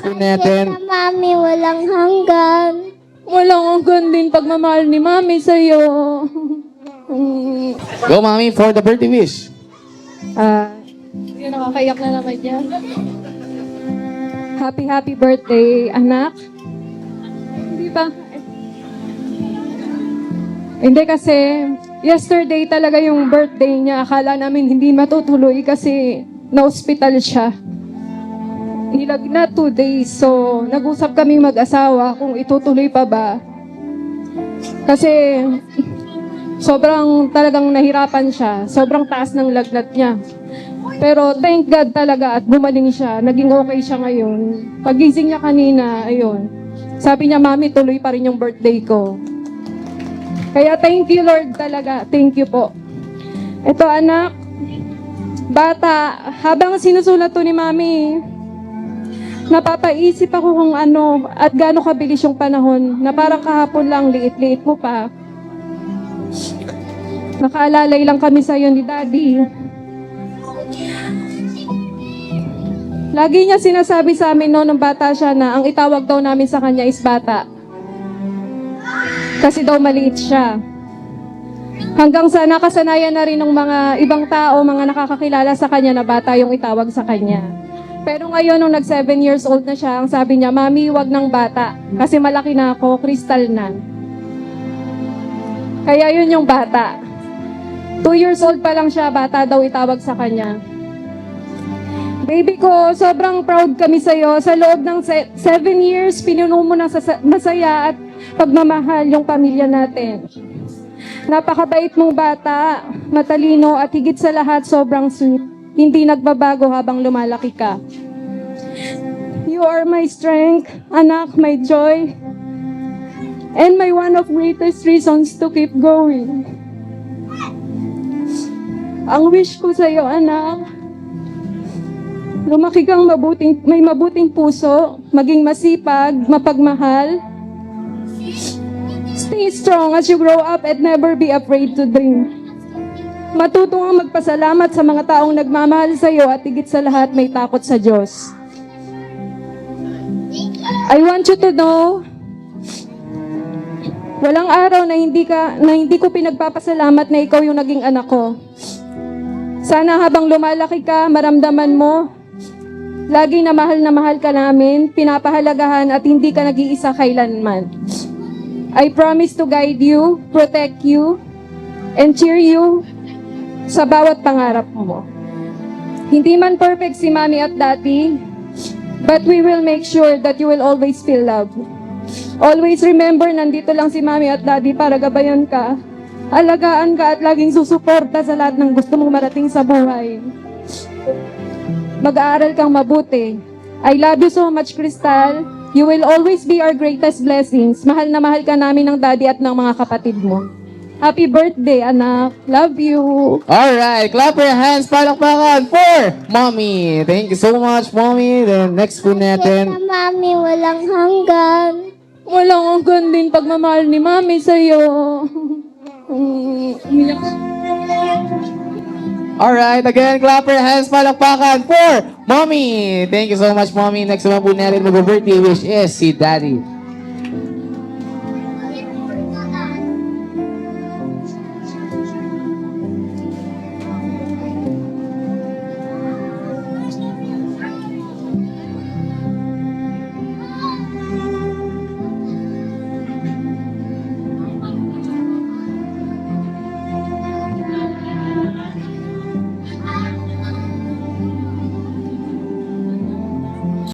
po natin. Sa mami, walang hanggan. Walang hanggan din pagmamahal ni Mami sa'yo. Go, Mami, for the birthday wish. Yun, nakakayak na naman yan. Happy birthday, anak. Hindi ba? Hindi kasi, yesterday talaga yung birthday niya. Akala namin hindi matutuloy kasi na-hospital siya. Nilagnat 2 days. So, nag-usap kami mag-asawa kung itutuloy pa ba. Kasi, sobrang talagang nahirapan siya. Sobrang taas ng lagnat niya. Pero thank God talaga at gumaling siya. Naging okay siya ngayon. Pagising niya kanina, ayun. Sabi niya, Mami, tuloy pa rin yung birthday ko. Kaya thank you, Lord, talaga. Thank you po. Ito, anak, bata, habang sinusulat to ni Mami, napapaisip ako kung ano at gaano kabilis yung panahon na parang kahapon lang, liit-liit mo pa. Nakaalalay lang kami sa'yo ni Daddy. Lagi niya sinasabi sa amin noon nung bata siya na ang itawag daw namin sa kanya is bata. Kasi daw maliit siya. Hanggang sa nakasanayan na rin ng mga ibang tao, mga nakakakilala sa kanya na bata yung itawag sa kanya. Pero ngayon, nung nag 7 years old na siya, ang sabi niya, Mami, wag ng bata. Kasi malaki na ako, kristal na. Kaya yun yung bata. 2 years old pa lang siya, bata daw itawag sa kanya. Baby ko, sobrang proud kami sa'yo. Sa loob ng 7 years, pinuno mo ng masaya at pagmamahal yung pamilya natin. Napakabait mong bata, matalino at higit sa lahat, sobrang sweet. Hindi nagbabago habang lumalaki ka. You are my strength, anak, my joy, and my one of greatest reasons to keep going. Ang wish ko sa iyo, anak, lumaki kang may mabuting puso, maging masipag, mapagmahal. Stay strong as you grow up and never be afraid to dream. Matuto kang magpasalamat sa mga taong nagmamahal sa iyo at higit sa lahat may takot sa Diyos. I want you to know, walang araw na hindi ko pinagpapasalamat na ikaw yung naging anak ko. Sana habang lumalaki ka, maramdaman mo, lagi na mahal ka namin, pinapahalagahan at hindi ka nag-iisa kailanman. I promise to guide you, protect you, and cheer you sa bawat pangarap mo. Hindi man perfect si Mami at Daddy, but we will make sure that you will always feel love. Always remember, nandito lang si Mami at Daddy para gabayan ka, alagaan ka at laging susuporta sa lahat ng gusto mong marating sa buhay. Mag-aaral kang mabuti. I love you so much, Crystal. You will always be our greatest blessings. Mahal na mahal ka namin ng Daddy at ng mga kapatid mo. Happy birthday, anak. Love you. Alright, clap your hands, palakpakan for Mommy. Thank you so much, Mommy. Then next po Sa natin. mami, walang hanggan. Walang hanggan din pagmamahal ni Mami sa'yo. Umiyak. Alright, again, clap your hands, palakpakan for Mommy. Thank you so much, Mommy. Next naman po natin mag-birthday wish is si Daddy.